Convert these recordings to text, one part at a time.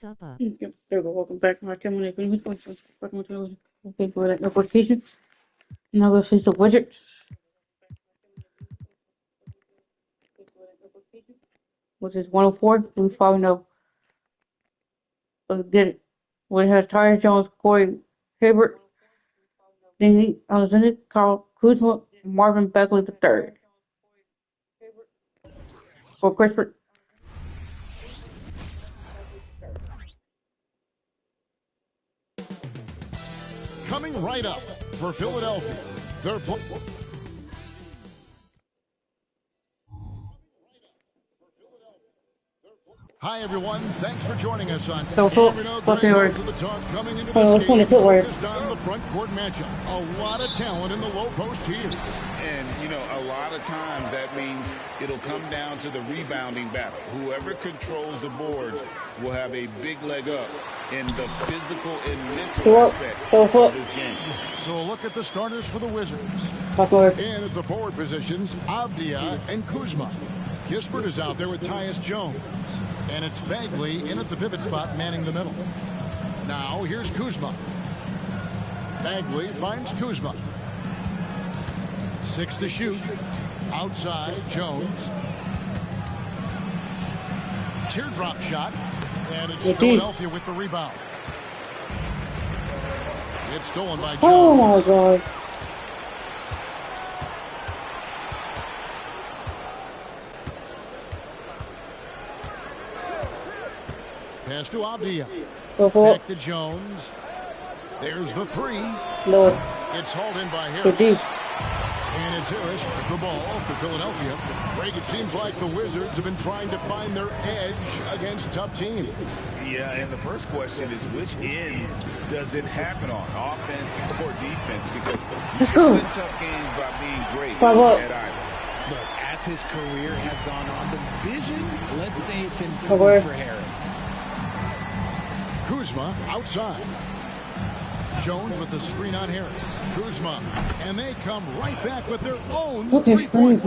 Supper. Yep, there we go. Welcome back to my 10-minute agreement. Okay, go that notification. Now go see the widgets. Which is 104. We found out. Let's get it. We have Tyus Jones, Corey Hibbert, Dingy Alexander, Carl Kuzma, Marvin Bagley III. For Christopher. Coming right up for Philadelphia, their Hi everyone, thanks for joining us on So, what's yours? of the talk coming into this game focused on the front court matchup. A lot of talent in the low post here. And, you know, a lot of times that means it'll come down to the rebounding battle. Whoever controls the boards will have a big leg up in the physical and mental aspect of this game. So a look at the starters for the Wizards. And at the forward positions, Avdia and Kuzma. Kispert is out there with Tyus Jones. And it's Bagley in at the pivot spot, manning the middle. Now, here's Kuzma. Bagley finds Kuzma. 6 to shoot. Outside, Jones. Teardrop shot. And it's Philadelphia with the rebound. It's stolen by Jones. Oh, my God. Pass to Avdia. Back to Jones. There's the three. Lord. It's hauled in by Harris. And it's Harris with the ball for Philadelphia. Greg, it seems like the Wizards have been trying to find their edge against tough teams. Yeah, and the first question is which end does it happen on, offense or defense? Because let's go. Tough games by being great at either. Look, as his career has gone on, the vision, let's say it's improved for Harris. Kuzma outside. Jones with the screen on Harris. Kuzma. And they come right back with their own three-point.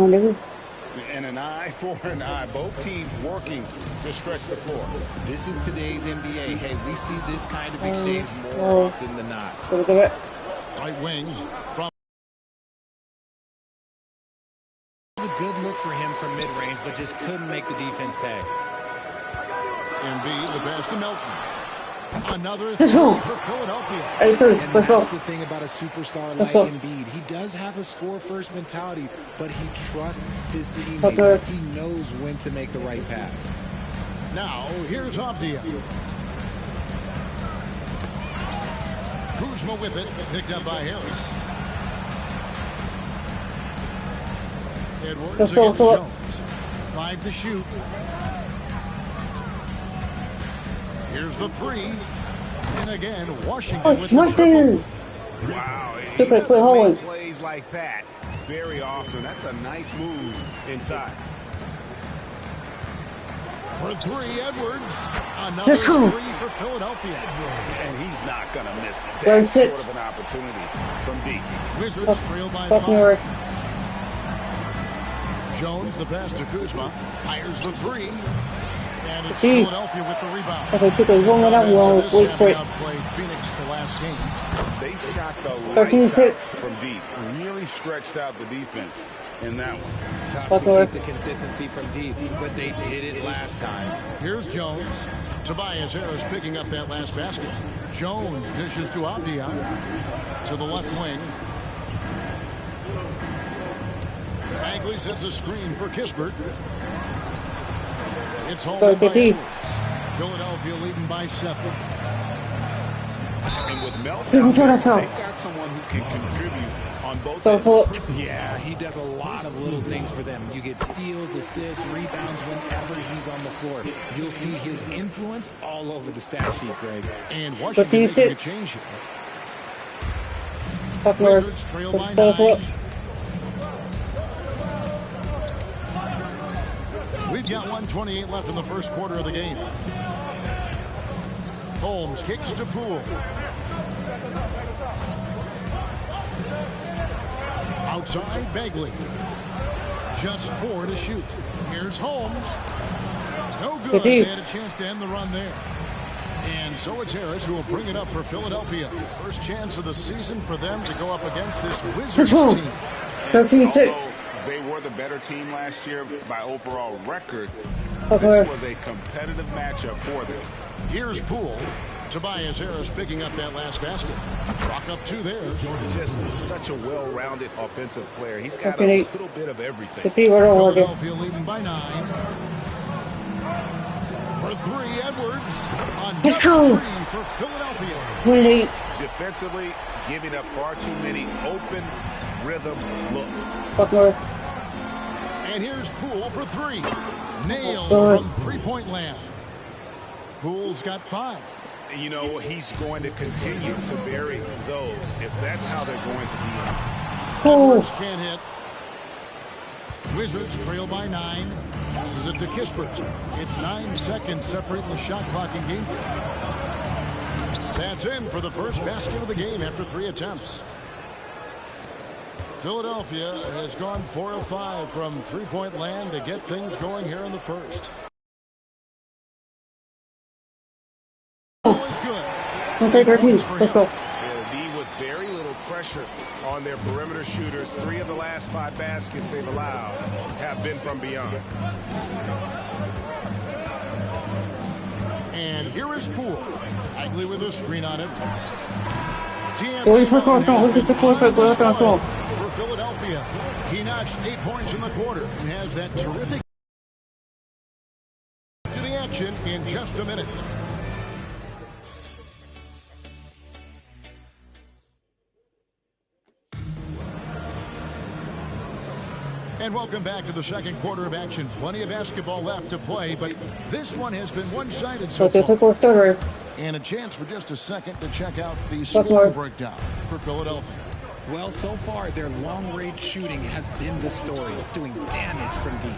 And an eye for an eye. Both teams working to stretch the floor. This is today's NBA. Hey, we see this kind of exchange more often than not. Right wing from. It was a good look for him from mid-range, but just couldn't make the defense pay. Embiid, the pass to Melton. Another three for Philadelphia. And that's the thing about a superstar like Embiid. He does have a score-first mentality, but he trusts his teammates. He knows when to make the right pass. Now, here's Avdia. Kuzma with it, picked up by Harris. Edwards against Jones. 5 to shoot. Here's the three. And again, Washington with the triple. Wow. He doesn't make plays like that very often. That's a nice move inside. For three, Edwards. Another three for Philadelphia. And he's not going to miss that sort of an opportunity from deep. Wizards trail by 5. Jones, the pass to Kuzma. Fires the three. And it's Philadelphia with the rebound. Okay, put the woman up. Wait for it. Played Phoenix the last game. They shot the lights out from deep. Really stretched out the defense in that one. Tough to keep the consistency from deep, but they did it last time. Here's Jones. Tobias Harris picking up that last basket. Jones dishes to Avdia. To the left wing. Bagley sets a screen for Kispert. It's home by Edwards. Philadelphia leading by 7. And with Melton, they've got someone who can contribute on both ends. Yeah, he does a lot of little things for them. You get steals, assists, rebounds whenever he's on the floor. You'll see his influence all over the stat sheet, Greg. And Washington making a change here. Wizards trail by 9. We've got 1:28 left in the first quarter of the game. Holmes kicks to Poole. Outside, Bagley. Just 4 to shoot. Here's Holmes. No good. They had a chance to end the run there. And so it's Harris who will bring it up for Philadelphia. First chance of the season for them to go up against this Wizards team. 13-6. They were the better team last year by overall record. Okay. This was a competitive matchup for them. Here's Poole. Tobias Harris picking up that last basket. Chalk up 2 there. Just such a well-rounded offensive player. He's got a little bit of everything. Philadelphia leading by 9. For 3, Edwards. Let's go. 3 for Philadelphia. 28. Defensively, giving up far too many open rhythm looks. Butler. And here's Poole for 3. Nailed from three-point land. Poole's got 5. You know, he's going to continue to bury those if that's how they're going to be. Edwards can't hit. Wizards trail by 9. Passes it to Kispert. It's 9 seconds separating the shot clock and game. That's in for the first basket of the game after 3 attempts. Philadelphia has gone 4 of 5 from three-point land to get things going here in the first. Always good. Okay, 13. Let's go. They'll be with very little pressure on their perimeter shooters. 3 of the last 5 baskets they've allowed have been from beyond. And here is Poole. Bagley with a screen on it. For Philadelphia. He notched 8 points in the quarter and has that terrific to the action in just a minute. And welcome back to the second quarter of action. Plenty of basketball left to play, but this one has been one-sided so far. And a chance for just a second to check out the scoring breakdown for Philadelphia. Well, so far, their long-range shooting has been the story, doing damage from deep.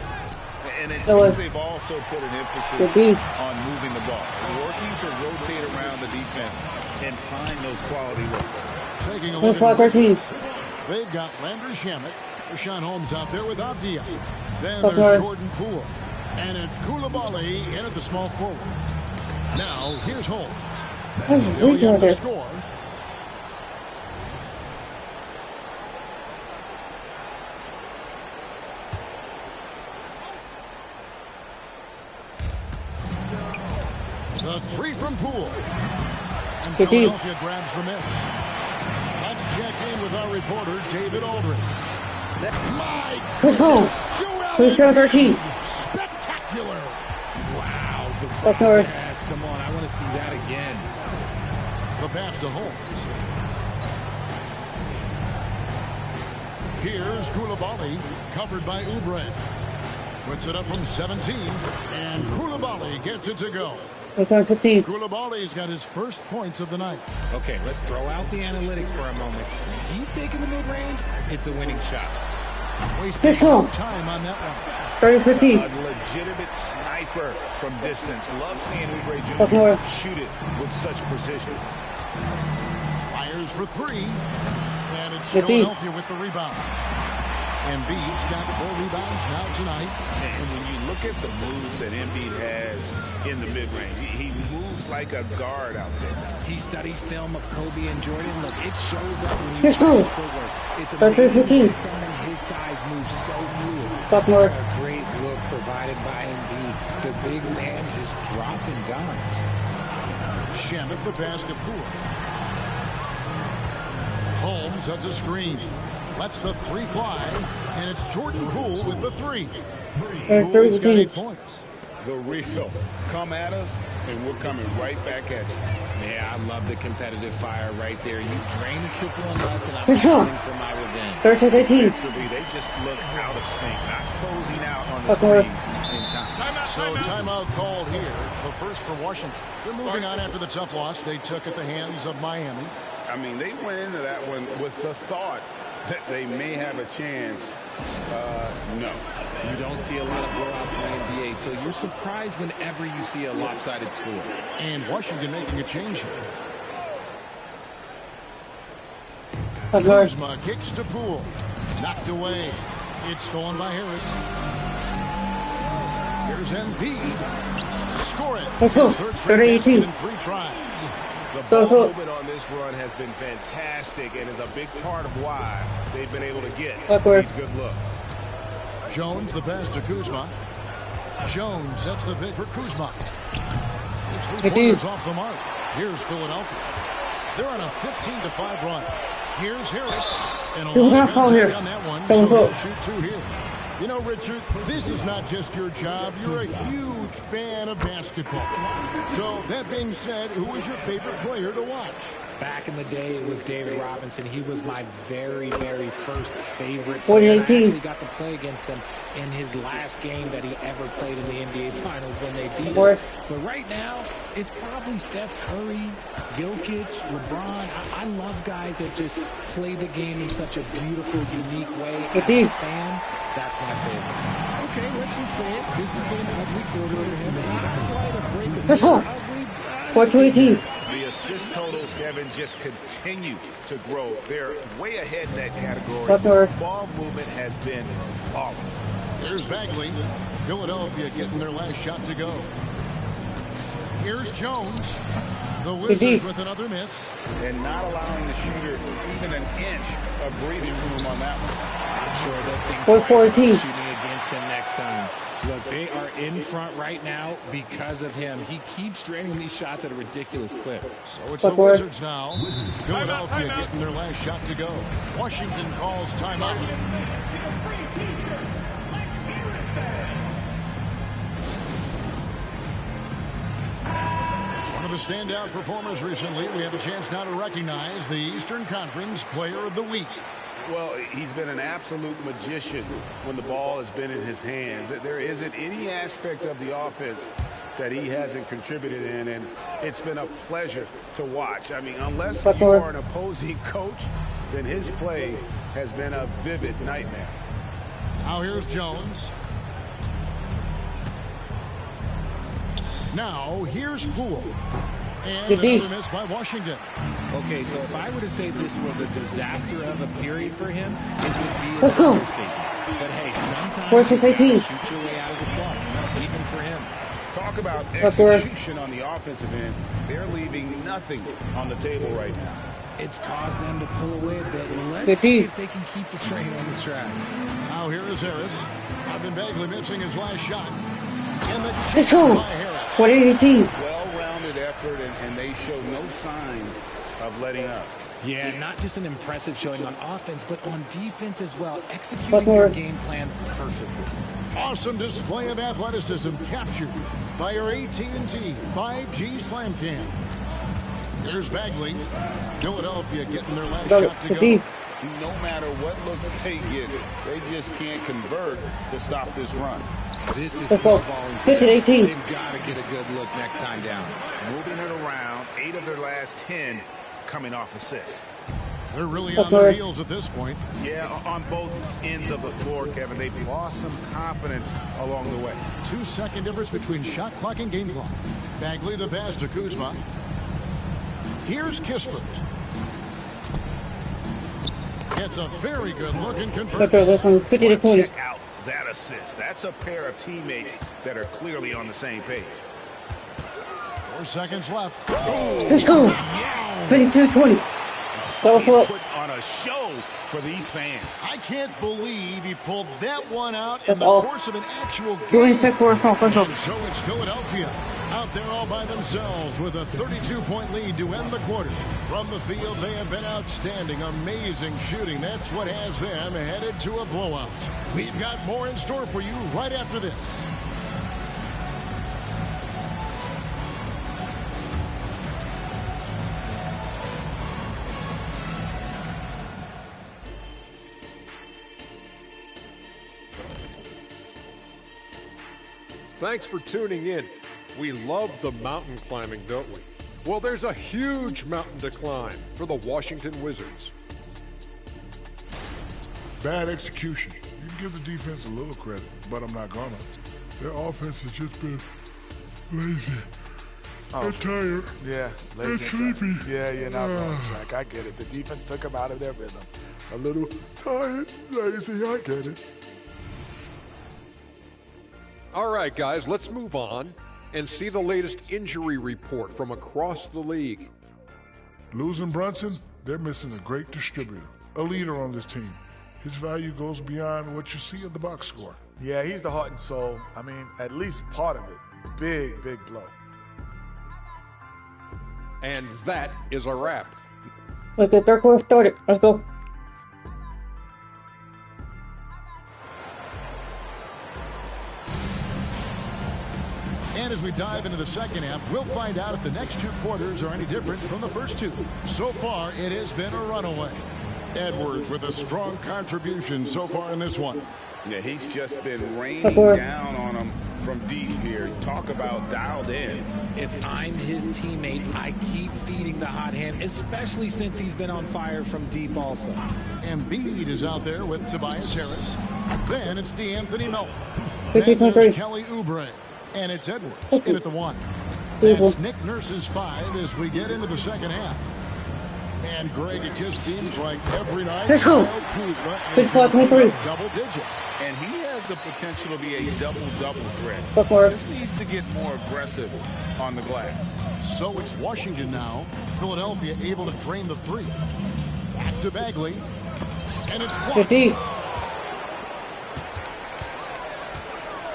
And it seems they've also put an emphasis on moving the ball, working to rotate around the defense and find those quality looks. Taking a look at the they've got Landry Shamet, Rashawn Holmes out there with Avdia. Then there's Jordan Poole. And it's Koulibaly in at the small forward. Now, here's Holmes. Still yet to score. The 3 from Poole. And Philadelphia grabs the miss. Let's check in with our reporter, David Aldridge. Let's go. 13. Spectacular. Wow, the pass. Come on, I want to see that again. The pass to Holmes. Here's Koulibaly, covered by Oubre. Puts it up from 17, and Koulibaly gets it to go. It's on 15. Koulibaly's got his first points of the night. Okay, let's throw out the analytics for a moment. When he's taking the mid-range, it's a winning shot. Wasting no time on that one. 30-15. A legitimate sniper from distance. Love seeing Oubre Jr. shoot it with such precision. Fires for 3. And it's Philadelphia with the rebound. Embiid's got 4 rebounds now tonight. And when you look at the moves that Embiid has in the mid-range, he moves like a guard out there. He studies film of Kobe and Jordan. Look, it shows up when you watch his footwork. It's amazing to see someone his size move so fluid. A great look provided by Embiid. The big man just dropping dimes. Shamet the pass to Poole. Holmes sets a screen. Lets the 3 fly, and it's Jordan Poole with the 3. Poole's got 8 points. The real. Come at us, and we're coming right back at you. Yeah, I love the competitive fire right there. You drain a triple on us, and I'm coming for my revenge. Defensively, they just look out of sync, not closing out on the threes in time. So timeout called here, the first for Washington. They're moving on after the tough loss they took at the hands of Miami. I mean, they went into that one with the thought that they may have a chance. No. You don't see a lot of blowouts in the NBA, so you're surprised whenever you see a lopsided score. And Washington making a change here. Kuzma kicks to Poole. Knocked away. It's stolen by Harris. Here's Embiid. Score it. Let's go. 30-18. In 3 tries. The ball movement on this run has been fantastic and is a big part of why they've been able to get these good looks. Jones, the pass to Kuzma. Jones sets the pick for Kuzma. It's 3 pointers off the mark. Here's Philadelphia. They're on a 15-5 run. Here's Harris. And a lot of here on that one, so he'll shoot 2 here. You know, Richard, this is not just your job. You're a huge fan of basketball. So, that being said, who is your favorite player to watch? Back in the day, it was David Robinson. He was my very, very first favorite player. I actually got to play against him in his last game that he ever played in the NBA Finals when they beat us. But right now, it's probably Steph Curry, Jokic, LeBron. I love guys that just play the game in such a beautiful, unique way. As a fan, that's my favorite. Okay, let's just say it. This has been an ugly quarter for him. Not quite a break. Let's go. 4-18. The assist totals, Kevin, just continue to grow. They're way ahead in that category. Ball movement has been flawless. Here's Bagley. Philadelphia getting their last shot to go. Here's Jones. The Wizards with another miss. And not allowing the shooter even an inch of breathing room on that one. I'm sure they'll think 4-14. shooting against him next time. Look, they are in front right now because of him. He keeps draining these shots at a ridiculous clip. So it's the Wizards now. Philadelphia getting their last shot to go. Washington calls timeout. One of the standout performers recently. We have a chance now to recognize the Eastern Conference Player of the Week. Well, he's been an absolute magician when the ball has been in his hands. There isn't any aspect of the offense that he hasn't contributed in, and it's been a pleasure to watch. I mean, unless you are an opposing coach, then his play has been a vivid nightmare. Now here's Jones. Now here's Poole. And another miss by Washington. Okay, so if I were to say this was a disaster of a period for him, it would be an Let's go. understatement. But hey, sometimes you shoot your way out of the slump, even for him. Talk about execution on the offensive end. They're leaving nothing on the table right now. It's caused them to pull away a bit. Let's see if they can keep the train on the tracks. Now here is Harris. Marvin Bagley missing his last shot. And the Let's go. 4-18. Well-rounded effort, and they show no signs of letting up. Yeah, not just an impressive showing on offense, but on defense as well. Executing their game plan perfectly. Awesome display of athleticism captured by our AT&T 5G Slam Cam. There's Bagley. Philadelphia getting their last shot to go. No matter what looks they get, they just can't convert to stop this run. This is snowballing. 15-18. They've got to get a good look next time down. Moving it around, 8 of their last 10 coming off assists. They're really on their heels at this point. Yeah, on both ends of the floor, Kevin. They've lost some confidence along the way. 2-second difference between shot clock and game clock. Bagley the pass to Kuzma. Here's Kispert. It's a very good look and converts. 50-20. Check out that assist. That's a pair of teammates that are clearly on the same page. 4 seconds left. Let's go. 52-20. He's put on a show for these fans. I can't believe he pulled that one out in the course of an actual game. So it's Philadelphia out there all by themselves with a 32-point lead to end the quarter. From the field, they have been outstanding, amazing shooting. That's what has them headed to a blowout. We've got more in store for you right after this. Thanks for tuning in. We love the mountain climbing, don't we? Well, there's a huge mountain to climb for the Washington Wizards. Bad execution. You can give the defense a little credit, but I'm not gonna. Their offense has just been lazy. They're tired. Yeah, lazy and sleepy. Yeah, you're not wrong, Shaq. I get it. The defense took them out of their rhythm. A little tired, lazy. I get it. All right, guys, let's move on and see the latest injury report from across the league. Losing Brunson, they're missing a great distributor, a leader on this team. His value goes beyond what you see at the box score. Yeah, he's the heart and soul. I mean, at least part of it. Big, big blow. And that is a wrap. Let's get third quarter started. Let's go. And as we dive into the second half, we'll find out if the next 2 quarters are any different from the first 2. So far, it has been a runaway. Edwards with a strong contribution so far in this one. Yeah, he's just been raining down on him from deep here. Talk about dialed in. If I'm his teammate, I keep feeding the hot hand, especially since he's been on fire from deep also. Embiid is out there with Tobias Harris. Then it's DeAnthony Melton. 50.3. Then there's Kelly Oubre. And it's Edwards in at the 1. That's Nick Nurse's 5 as we get into the second half. And Greg, it just seems like every night Let's go. Kuzma 55.3. double digits. And he has the potential to be a double-double threat. Fuck more. Just needs to get more aggressive on the glass. So it's Washington now. Philadelphia able to drain the 3. Back to Bagley. And it's blocked. 50.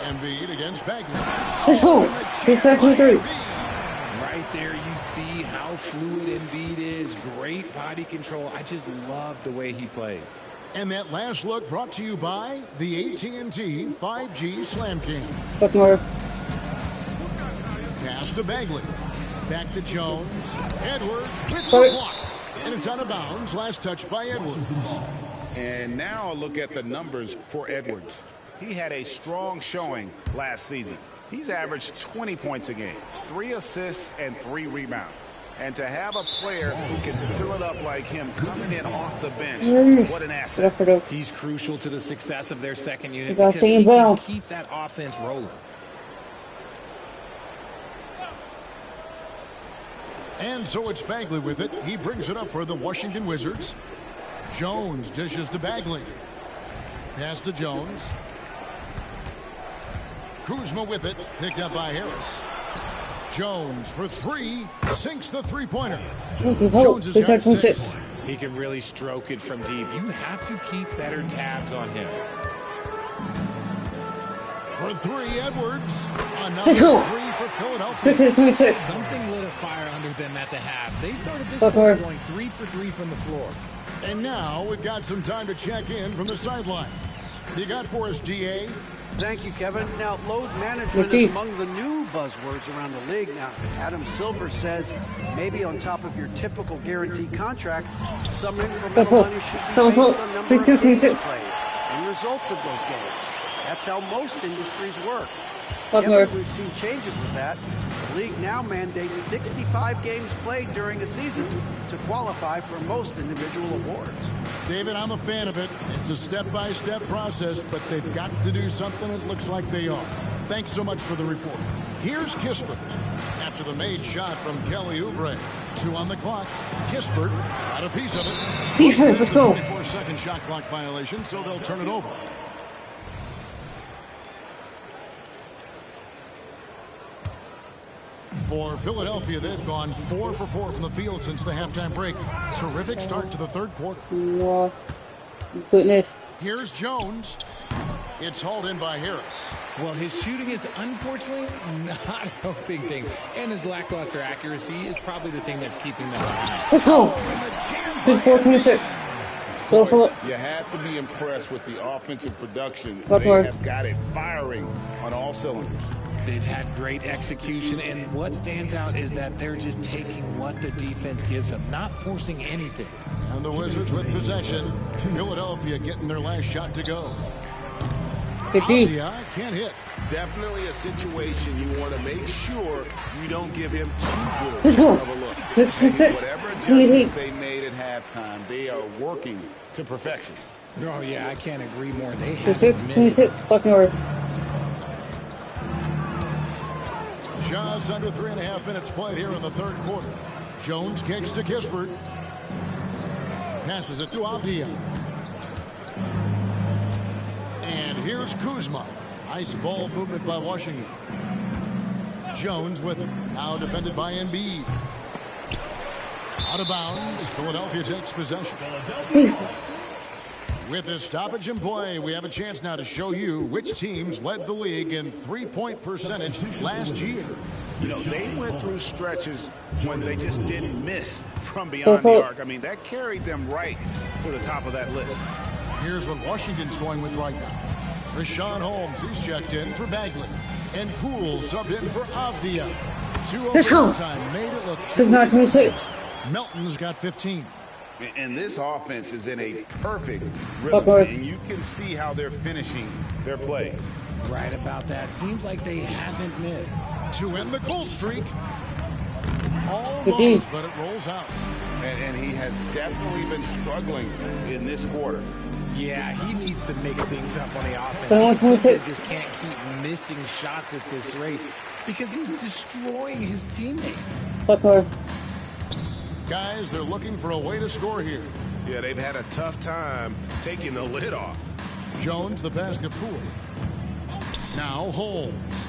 Embiid against Bagley. Let's go. 57.3. Right there, you see how fluid Embiid is. Great body control. I just love the way he plays. And that last look brought to you by the AT&T 5G Slam King. Fuck more. Pass to Bagley. Back to Jones. Edwards with the block. And it's out of bounds. Last touch by Edwards. And now look at the numbers for Edwards. He had a strong showing last season. He's averaged 20 points a game, 3 assists and 3 rebounds. And to have a player who can fill it up like him coming in off the bench, what an asset. He's crucial to the success of their second unit because he can keep that offense rolling. And so it's Bagley with it. He brings it up for the Washington Wizards. Jones dishes to Bagley. Pass to Jones. Kuzma with it, picked up by Harris. Jones for 3, sinks the three-pointer. Jones has got 6. He can really stroke it from deep. You have to keep better tabs on him. For 3, Edwards. Another 3 for Philadelphia. 6-26. Something lit a fire under them at the half. They started this quarter going 3 for 3 from the floor. And now we've got some time to check in from the sidelines. You got for us, DA? Thank you, Kevin. Now, load management is among the new buzzwords around the league. Now, Adam Silver says maybe on top of your typical guaranteed contracts, some incremental money should be based on number of games played and results of those games. That's how most industries work. Kevin, we've seen changes with that. The league now mandates 65 games played during a season to qualify for most individual awards. David, I'm a fan of it. It's a step-by-step process, but they've got to do something. It looks like they are. Thanks so much for the report. Here's Kispert. After the made shot from Kelly Oubre. 2 on the clock. Kispert got a piece of it. Let's go. 24-second shot clock violation, so they'll turn it over. For Philadelphia, they've gone 4 for 4 from the field since the halftime break. Terrific start to the third quarter. Oh, goodness. Here's Jones. It's hauled in by Harris. Well, his shooting is unfortunately not helping things. And his lackluster accuracy is probably the thing that's keeping them behind. Let's go. 6-4-26. You have to be impressed with the offensive production. They have got it firing on all cylinders. They've had great execution, and what stands out is that they're just taking what the defense gives them, not forcing anything. And the Wizards with possession. Philadelphia getting their last shot to go. Can't hit. Definitely a situation you want to make sure you don't give him too good of a look. Whatever adjustments they made at halftime, they are working to perfection. Oh, yeah, I can't agree more. They have 26. Fucking word. Just under 3.5 minutes played here in the third quarter. Jones kicks to Kispert. Passes it to Avdia. And here's Kuzma. Nice ball movement by Washington. Jones with it. Now defended by Embiid. Out of bounds. Philadelphia takes possession. With this stoppage in play, we have a chance now to show you which teams led the league in three-point percentage last year. You know, they went through stretches when they just didn't miss from beyond the arc. I mean, that carried them right to the top of that list. Here's what Washington's going with right now. Richaun Holmes, he's checked in for Bagley. And Poole subbed in for Avdia. 2 overtime made it look 6-9-26. Melton's got 15. And this offense is in a perfect rhythm, and you can see how they're finishing their play. Right about that. Seems like they haven't missed. To end the cold streak. Almost, but it rolls out. And he has definitely been struggling in this quarter. Yeah, he needs to mix things up on the offense. He just can't keep missing shots at this rate because he's destroying his teammates. Guys, they're looking for a way to score here. Yeah, they've had a tough time taking the lid off. Jones, the basket. Poole. Now Holmes.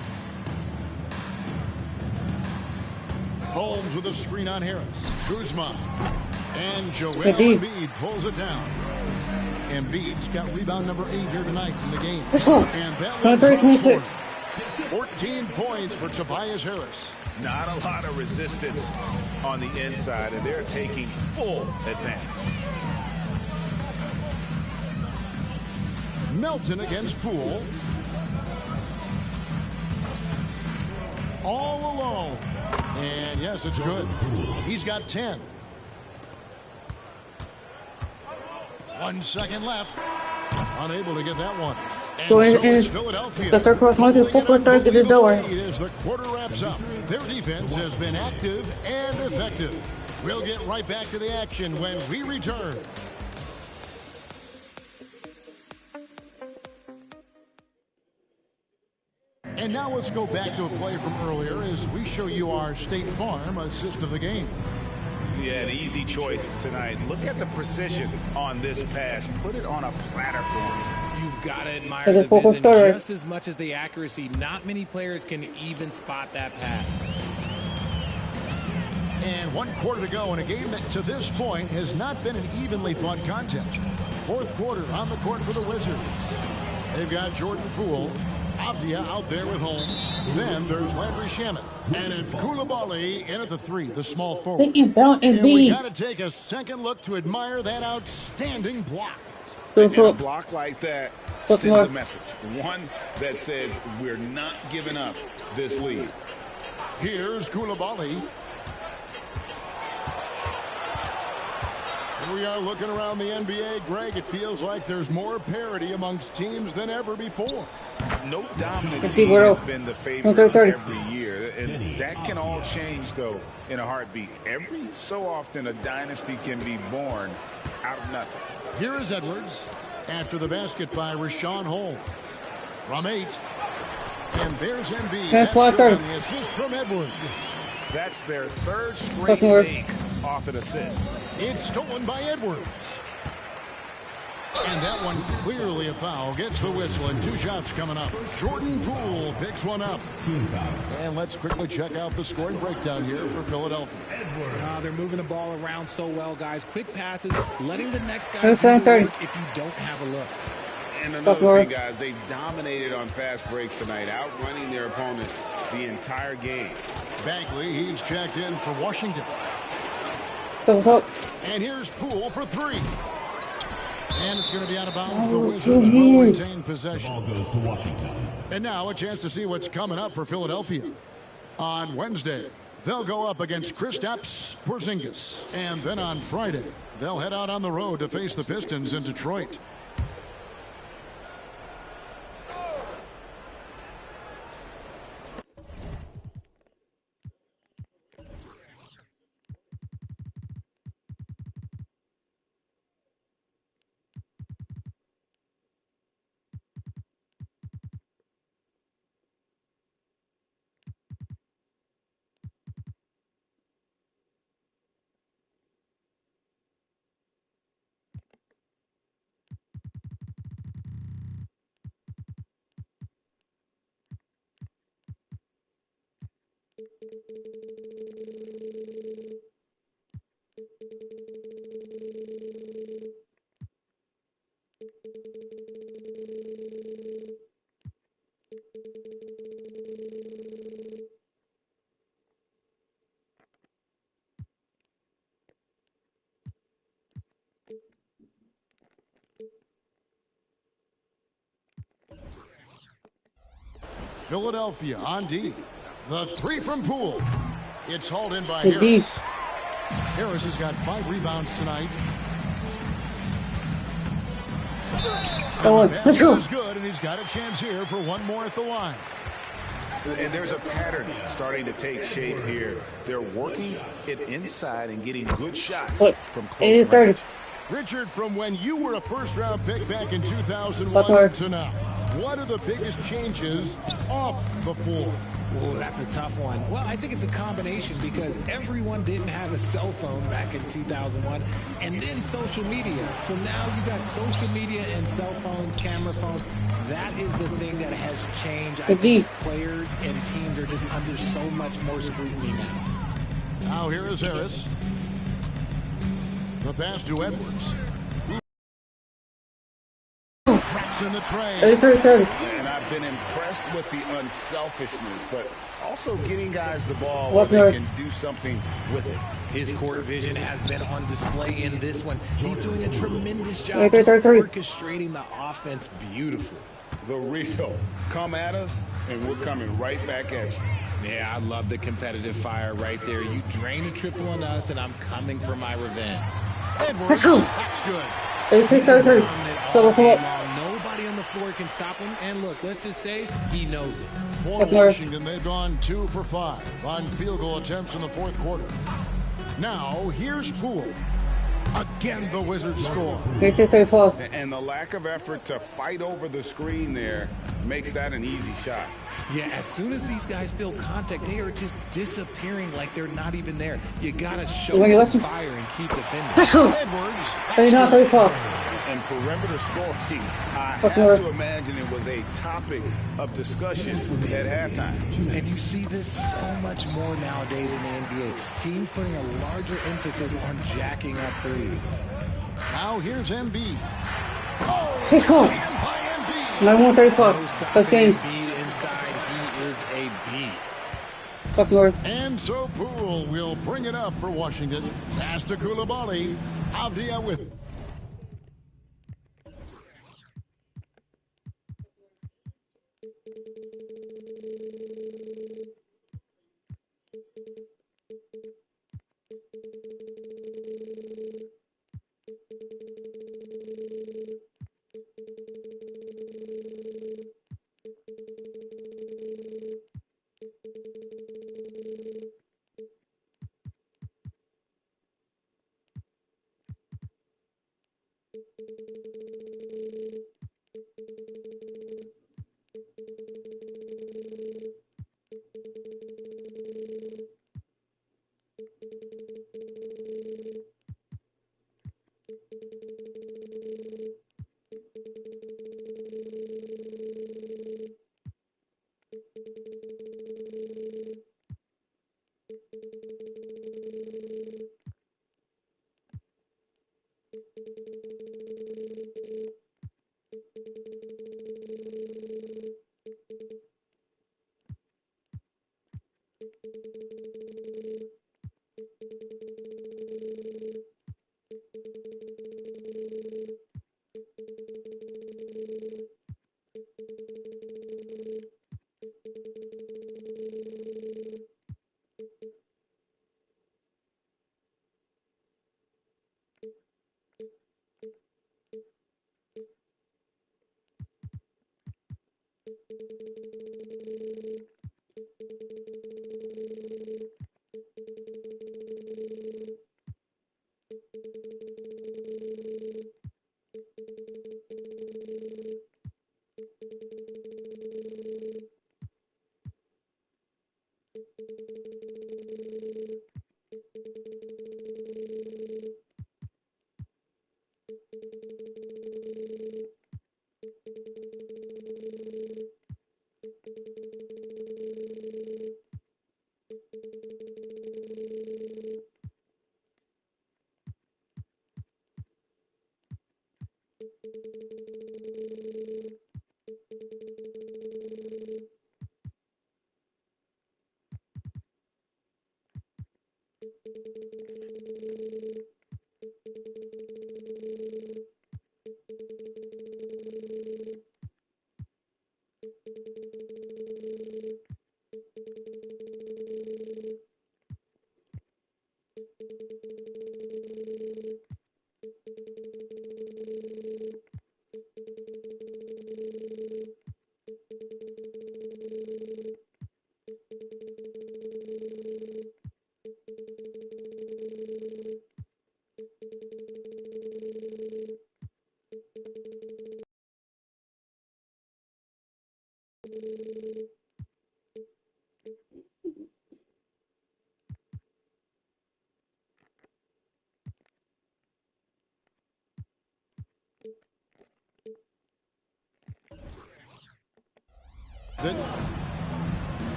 Holmes with a screen on Harris. Kuzma. And Joel Embiid pulls it down. Embiid's got rebound number 8 here tonight in the game. Let's go. And that 23-26. 14 points for Tobias Harris. Not a lot of resistance on the inside, and they're taking full advantage. Melton against Poole. All alone. And yes, it's good. He's got 10. 1 second left. Unable to get that one. So in Philadelphia. the third quarter, only 4.3 get the door. As the quarter wraps up, their defense has been active and effective. We'll get right back to the action when we return. And now let's go back to a play from earlier as we show you our State Farm assist of the game. Yeah, an easy choice tonight. Look at the precision on this pass. Put it on a platter for him. You've got to admire the vision just as much as the accuracy. Not many players can even spot that pass. And 1 quarter to go in a game that to this point has not been an evenly fought contest. 4th quarter on the court for the Wizards. They've got Jordan Poole. Avdia out there with Holmes. Then there's Landry Shamet. And it's Coulibaly in at the 3, the small forward. And we got to take a second look to admire that outstanding block. And a block like that sends a message. One that says we're not giving up this lead. Here's Coulibaly. We are looking around the NBA, Greg. It feels like there's more parity amongst teams than ever before. No dominant team has been the favorite every year, and that can all change, though, in a heartbeat. Every so often, a dynasty can be born out of nothing. Here is Edwards after the basket by Richaun Holmes from 8. And there's Embiid. That's the assist from Edwards. That's their 3rd straight make off an assist. It's stolen by Edwards. And that one clearly a foul. Gets the whistle and 2 shots coming up. Jordan Poole picks one up. And let's quickly check out the scoring breakdown here for Philadelphia. They're moving the ball around so well, guys. Quick passes, letting the next guy do the work if you don't have a look. And another thing, guys, they've dominated on fast breaks tonight, outrunning their opponent the entire game. Bagley, he's checked in for Washington. And here's Poole for 3. And it's going to be out of bounds. The Wizards will retain possession. Ball goes to Washington. And now a chance to see what's coming up for Philadelphia. On Wednesday, they'll go up against Kristaps Porzingis. And then on Friday, they'll head out on the road to face the Pistons in Detroit. Philadelphia on D. The three from Poole. It's hauled in by Harris. Harris has got 5 rebounds tonight. Let's go. Is good, and he's got a chance here for one more at the line. And there's a pattern starting to take shape here. They're working it inside and getting good shots from close range. Richard, from when you were a first-round pick back in 2001 to now, what are the biggest changes off the floor? Oh, that's a tough one. Well, I think it's a combination because everyone didn't have a cell phone back in 2001 and then social media. So now you got social media and cell phones, camera phones. That is the thing that has changed. I think players and teams are just under so much more scrutiny now. Now here is Harris. The pass to Edwards. Traps in the tray. And I've been impressed with the unselfishness, but also getting guys the ball where they can do something with it. His court vision has been on display in this one. He's doing a tremendous job orchestrating the offense beautifully. The real. Come at us, and we're coming right back at you. Yeah, I love the competitive fire right there. You drain a triple on us, and I'm coming for my revenge. Edwards, that's good. 36-33. Nobody on the floor can stop him. And look, let's just say he knows it. For Washington, they've gone 2 for 5 on field goal attempts in the fourth quarter. Now, here's Poole. Again, the Wizards score. 34. And the lack of effort to fight over the screen there makes that an easy shot. Yeah, as soon as these guys feel contact, they are just disappearing like they're not even there. You got to show some fire and keep defending. Edwards. 34. And perimeter scoring, I have to imagine it was a topic of discussion at halftime. And you see this so much more nowadays in the NBA. Teams putting a larger emphasis on jacking up threes. Now here's Embiid. He scored. 91-34. Let's game. Inside, he is a beast. And so Poole will bring it up for Washington. Pass to Coulibaly. Avdia with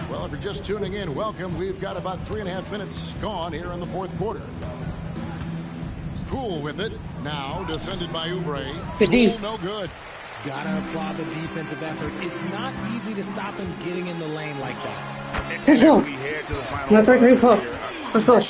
Well, if you're just tuning in, welcome. We've got about 3.5 minutes gone here in the fourth quarter. Poole with it. Now defended by Oubre. Poole, no good. Gotta applaud the defensive effort. It's not easy to stop him getting in the lane like that. Let's go. We head to the final Let's go.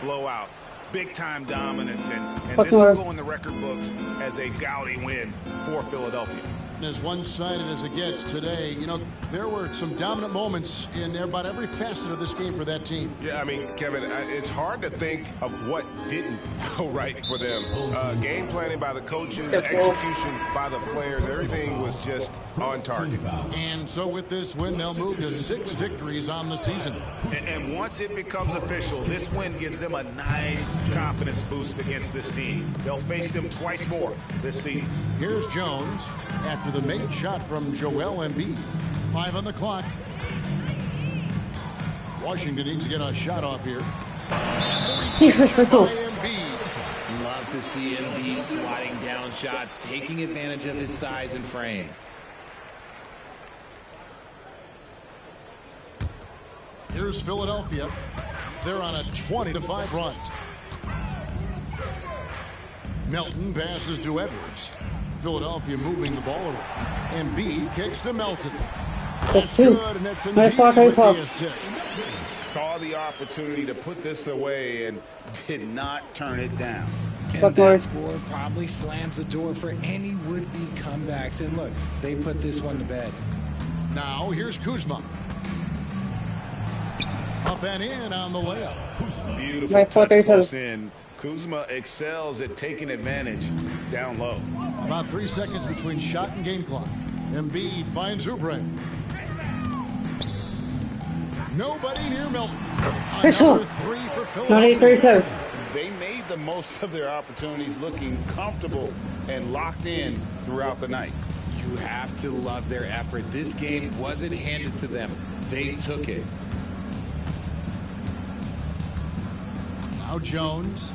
blowout. Big time dominance, and this will go in the record books as a gaudy win for Philadelphia. As one-sided as it gets today, you know, there were some dominant moments in about every facet of this game for that team. Yeah, I mean, Kevin, it's hard to think of what didn't go right for them. Game planning by the coaches, execution by the players, everything was just on target. And so with this win, they'll move to 6 victories on the season. And once it becomes official, this win gives them a nice confidence boost against this team. They'll face them twice more this season. Here's Jones after the made shot from Joel Embiid. 5 on the clock. Washington needs to get a shot off here. Let's go. Love to see Embiid swatting down shots, taking advantage of his size and frame. Here's Philadelphia. They're on a 20-5 run. Melton passes to Edwards. Philadelphia moving the ball around. Embiid kicks to Melton. That's two. Saw the opportunity to put this away and did not turn it down. And that score probably slams the door for any would-be comebacks. And look, they put this one to bed. Now here's Kuzma. Up and in on the layup. Beautiful touch close in. Kuzma excels at taking advantage down low. About 3 seconds between shot and game clock. Embiid finds Oubre. Nobody near Melton. Another 3 for Philadelphia. They made the most of their opportunities, looking comfortable and locked in throughout the night. You have to love their effort. This game wasn't handed to them. They took it. Now Jones.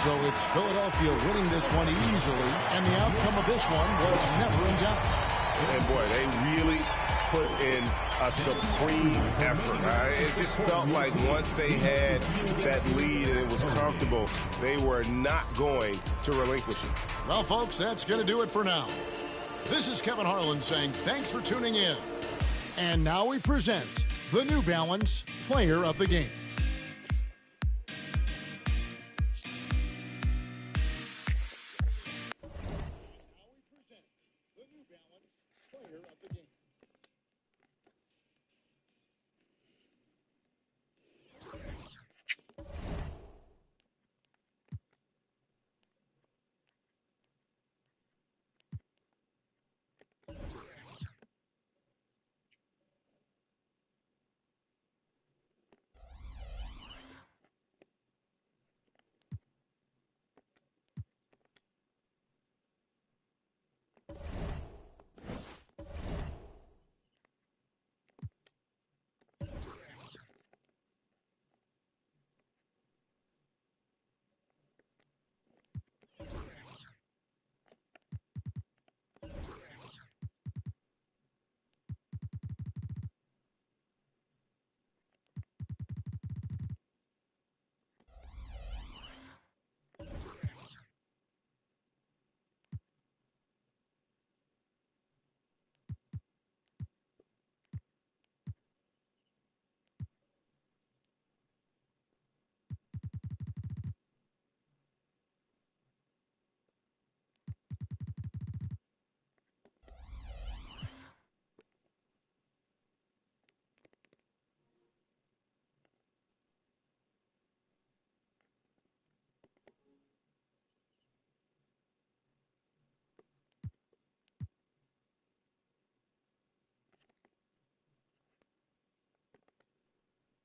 So it's Philadelphia winning this one easily, and the outcome of this one was never in doubt. And boy, they really put in a supreme effort. It just felt like once they had that lead and it was comfortable, they were not going to relinquish it. Well, folks, that's going to do it for now. This is Kevin Harlan saying thanks for tuning in. And now we present the New Balance Player of the Game.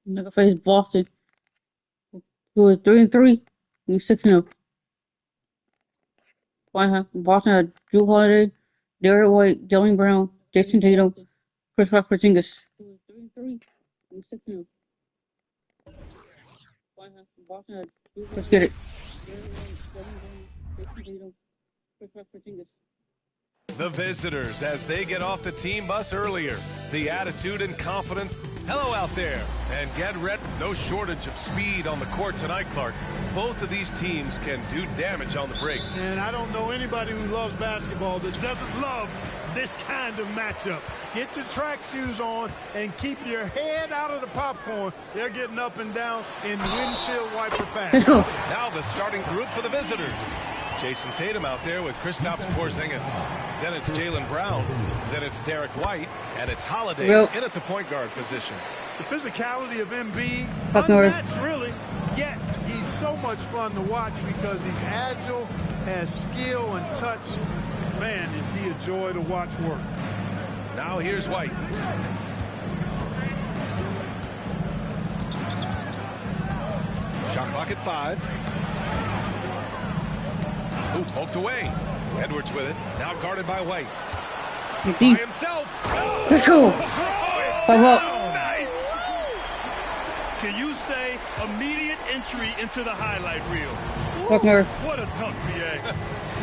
Never faced Boston, who was 3-3. He's 6-0. Boston had Drew Holiday, Derek White, Jaylen Brown, Jason Tatum, Kristaps Porzingis. Let's get it. The visitors, as they get off the team bus earlier, the attitude and confidence. Hello out there, and get ready. No shortage of speed on the court tonight, Clark. Both of these teams can do damage on the break. And I don't know anybody who loves basketball that doesn't love this kind of matchup. Get your track shoes on and keep your head out of the popcorn. They're getting up and down in windshield wiper fashion. Let's go. Now the starting group for the visitors. Jason Tatum out there with Kristaps Porzingis. Then it's Jaylen Brown. Then it's Derek White. And it's Holiday in at the point guard position. The physicality of Embiid, unmatched really, yet he's so much fun to watch because he's agile, has skill and touch. Man, is he a joy to watch work. Now here's White. Shot clock at 5. Ooh, poked away. Edwards with it. Now guarded by White. By himself. Let's go. Nice. Can you say immediate entry into the highlight reel? What a tough PA.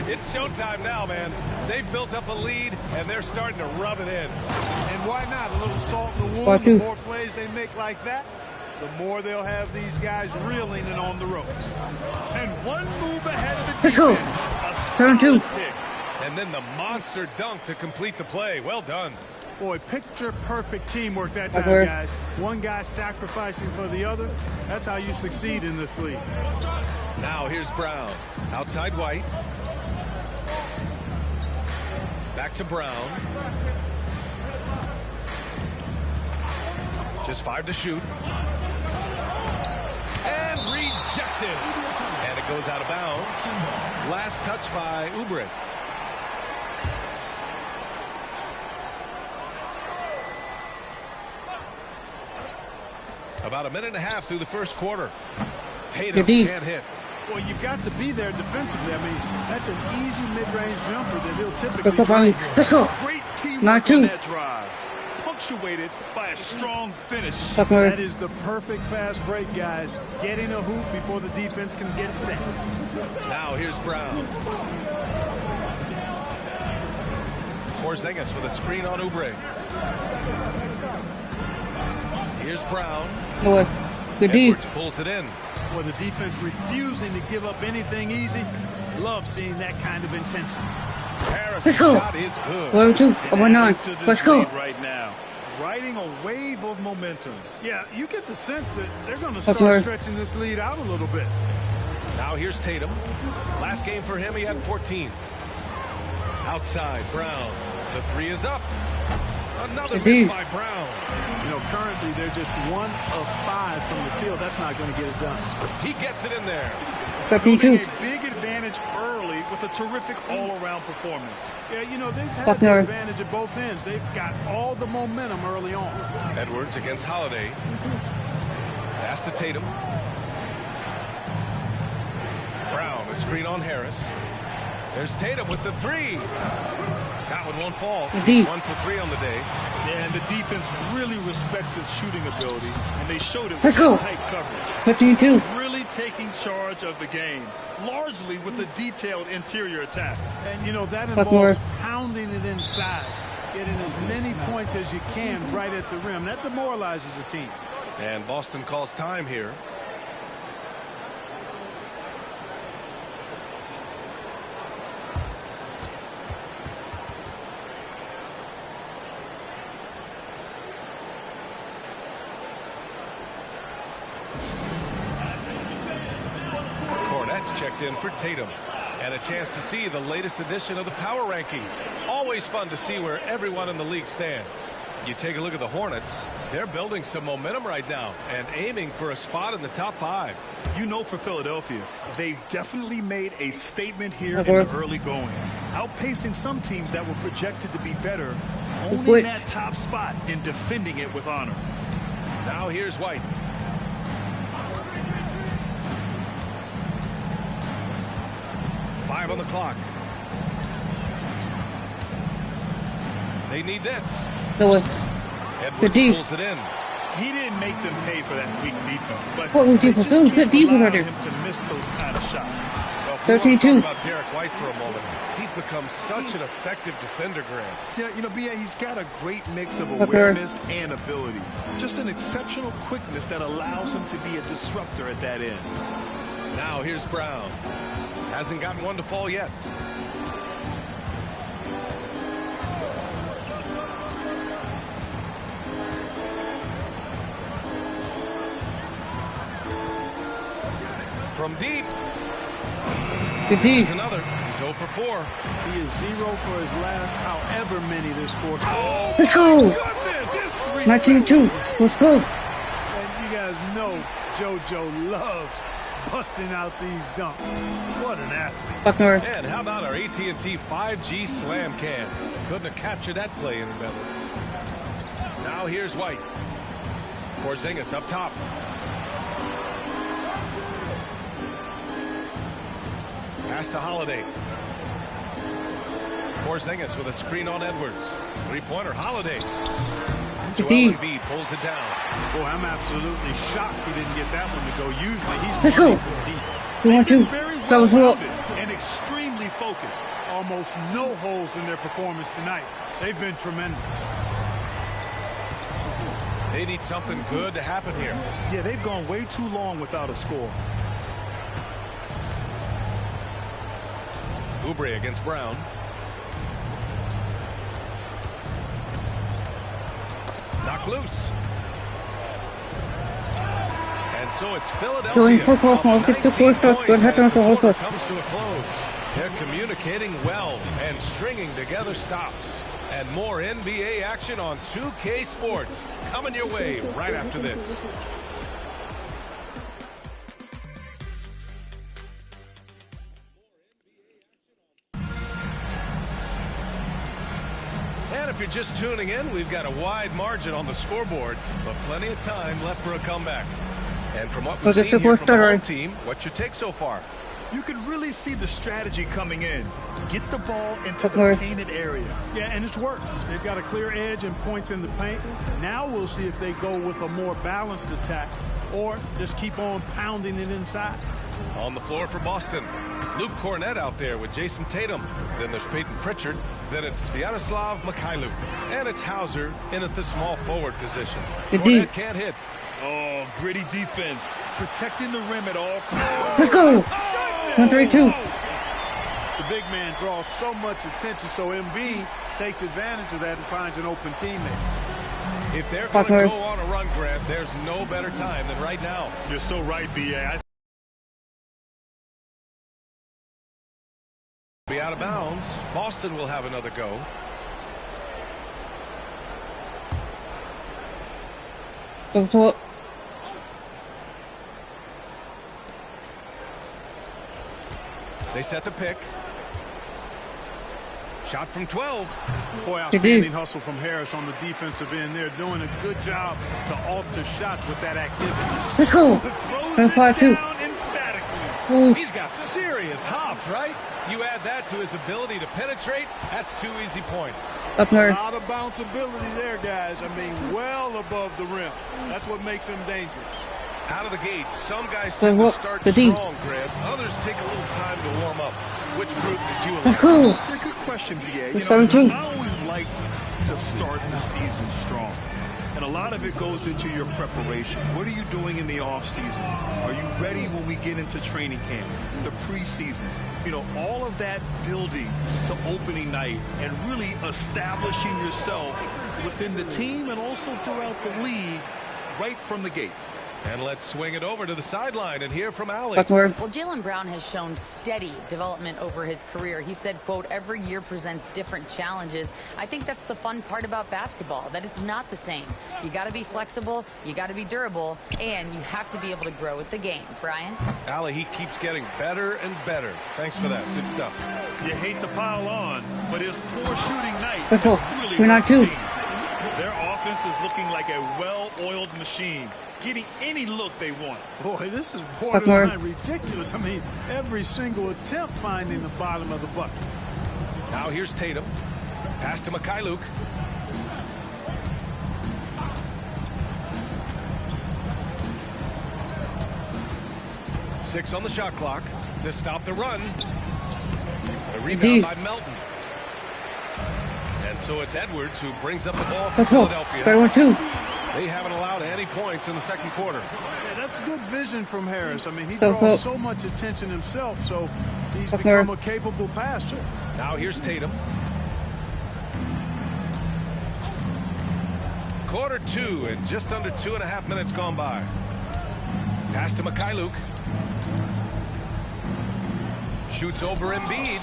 It's showtime now, man. They've built up a lead, and they're starting to rub it in. And why not? A little salt in the wound. The more plays they make like that, the more they'll have these guys reeling and on the ropes. And one move ahead of the defense. Let's go. 7-2. And then the monster dunk to complete the play. Well done. Boy, picture-perfect teamwork that time, guys. One guy sacrificing for the other. That's how you succeed in this league. Now here's Brown. Outside White. Back to Brown. Just 5 to shoot. And rejected. And it goes out of bounds. Last touch by Oubre. About a minute and a half through the first quarter. Tatum can't hit. Well, you've got to be there defensively. I mean, that's an easy mid-range jumper that he'll typically try. Let's go. Great teamwork on that drive. Punctuated by a strong finish. That is the perfect fast break, guys. Getting a hoop before the defense can get set. Now here's Brown. Porzingis with a screen on Oubre. Here's Brown. Edwards pulls it in. Well, the defense refusing to give up anything easy. Love seeing that kind of intensity. Harris' shot is good. 1-2. Let's go. Right now, riding a wave of momentum. Yeah, you get the sense that they're going to start stretching this lead out a little bit. Now here's Tatum. Last game for him, he had 14. Outside, Brown. The 3 is up. Another miss by Brown. You know, currently they're just 1 of 5 from the field. That's not going to get it done. He gets it in there. A big advantage early with a terrific all-around performance. Yeah, you know, they've had the advantage at both ends. They've got all the momentum early on. Edwards against Holiday. Pass to Tatum. Brown, a screen on Harris. There's Tatum with the 3. That one won't fall. He's 1 for 3 on the day. Yeah, and the defense really respects his shooting ability, and they showed it with tight coverage. 15-2. Really taking charge of the game, largely with a detailed interior attack. And, you know, that involves pounding it inside, getting as many points as you can right at the rim. That demoralizes a team. And Boston calls time here. Checked in for Tatum. And a chance to see the latest edition of the power rankings. Always fun to see where everyone in the league stands. You take a look at the Hornets. They're building some momentum right now and aiming for a spot in the top 5. You know, for Philadelphia, they've definitely made a statement here in the early going. Outpacing some teams that were projected to be better, owning that top spot and defending it with honor. Now here's White. 5 on the clock. They need this. Go away. Edwards pulls it in. He didn't make them pay for that weak defense, but what weak defense? That was good defense right there. him to miss those kind of shots. Well, 13-2. About Derek White for a moment. He's become such an effective defender, Grant. Yeah, you know, B.A., he's got a great mix of awareness and ability. Just an exceptional quickness that allows him to be a disruptor at that end. Now here's Brown. Hasn't gotten one to fall yet. From deep. Good deep. Another. He's 0 for 4. He is 0 for his last however many this quarter. Oh, let's go. 19-2. Let's go. And you guys know JoJo loves busting out these dunks. What an athlete. Buckner. And how about our AT&T 5G slam can? Couldn't have captured that play any better. Now here's White. Porzingis up top. Pass to Holiday. Porzingis with a screen on Edwards. Three-pointer, Holiday. Joel Embiid pulls it down. Boy, I'm absolutely shocked he didn't get that one to go. Usually he's let's go. We want to. So and extremely focused. Almost no holes in their performance tonight. They've been tremendous. They need something good to happen here. Yeah, they've gone way too long without a score. Oubre against Brown. Knocked loose. And so it's Philadelphia. Going for comes to a close. They're communicating well and stringing together stops. And more NBA action on 2K Sports coming your way right after this. And if you're just tuning in, we've got a wide margin on the scoreboard, but plenty of time left for a comeback. And from what we've seen here from the home team, what's your take so far? You can really see the strategy coming in. Get the ball into the painted area. Yeah, and it's worked. They've got a clear edge and points in the paint. Now we'll see if they go with a more balanced attack or just keep on pounding it inside. On the floor for Boston, Luke Cornett out there with Jason Tatum. Then there's Peyton Pritchard. Then it's Sviatoslav Mikhailuk. And it's Hauser in at the small forward position. Cornett can't hit. Oh, gritty defense. Protecting the rim at all costs. Let's go. 1-3-2. The big man draws so much attention, so Embiid takes advantage of that and finds an open teammate. If they're going to go on a run, Grant, there's no better time than right now. You're so right, B.A. Be out of bounds. Boston will have another go. They set the pick. Shot from 12. Boy, outstanding hustle from Harris on the defensive end. They're doing a good job to alter shots with that activity. Let's go. 5-2. He's got serious hops, right? You add that to his ability to penetrate, that's 2 easy points. Up there. A lot of bounce ability there, guys. I mean, well above the rim. That's what makes him dangerous. Out of the gate, some guys tend to start strong, Grant. Others take a little time to warm up. Which group did you Let's go. Good question, B.A. I always like to start the season strong. And a lot of it goes into your preparation. What are you doing in the offseason? Are you ready when we get into training camp, the preseason? You know, all of that building to opening night and really establishing yourself within the team and also throughout the league right from the gates. And let's swing it over to the sideline and hear from Allie. Well, Jaylen Brown has shown steady development over his career. He said, quote, every year presents different challenges. I think that's the fun part about basketball, that it's not the same. You got to be flexible, you got to be durable, and you have to be able to grow with the game. Brian? Allie, he keeps getting better and better. Thanks for that. Good stuff. You hate to pile on, but his poor shooting night Let's go. really We're not two. Their offense offense is looking like a well-oiled machine, getting any look they want. Boy, this is borderline ridiculous. I mean, every single attempt finding the bottom of the bucket. Now here's Tatum. Pass to Mikhailuk. Six on the shot clock to stop the run. A rebound by Melton. And so it's Edwards who brings up the ball for Philadelphia. They haven't allowed any points in the second quarter. Yeah, that's good vision from Harris. I mean, he draws so much attention himself, so he's become a capable passer. Now here's Tatum. Quarter two and just under 2.5 minutes gone by. Pass to Mikhailuk. Shoots over Embiid.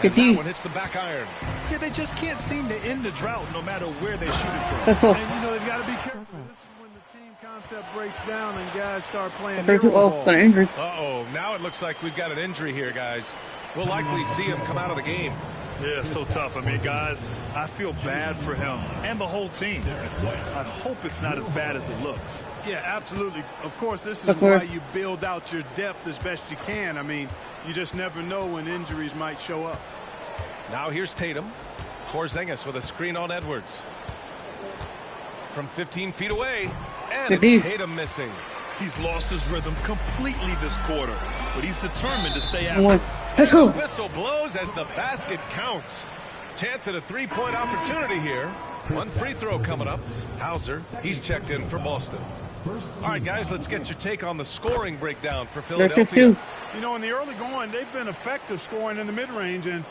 And that one hits the back iron. Yeah, they just can't seem to end the drought no matter where they shoot it from. And, you know, they've got to be careful. This is when the team concept breaks down and guys start playing hero ball. Uh-oh, now it looks like we've got an injury here, guys. We'll likely see him come out of the game. Yeah, so tough. I mean, guys, I feel bad for him and the whole team. I hope it's not as bad as it looks. Yeah, absolutely. Of course, this is why you build out your depth as best you can. I mean, you just never know when injuries might show up. Now here's Tatum. Porzingis with a screen on Edwards. From 15 feet away. And it's Tatum missing. He's lost his rhythm completely this quarter, but he's determined to stay after. Let's go. The whistle blows as the basket counts. Chance at a three-point opportunity here. One free throw coming up. Hauser, he's checked in for Boston. All right, guys, let's get your take on the scoring breakdown for Philadelphia. You know, in the early going, they've been effective scoring in the mid-range, and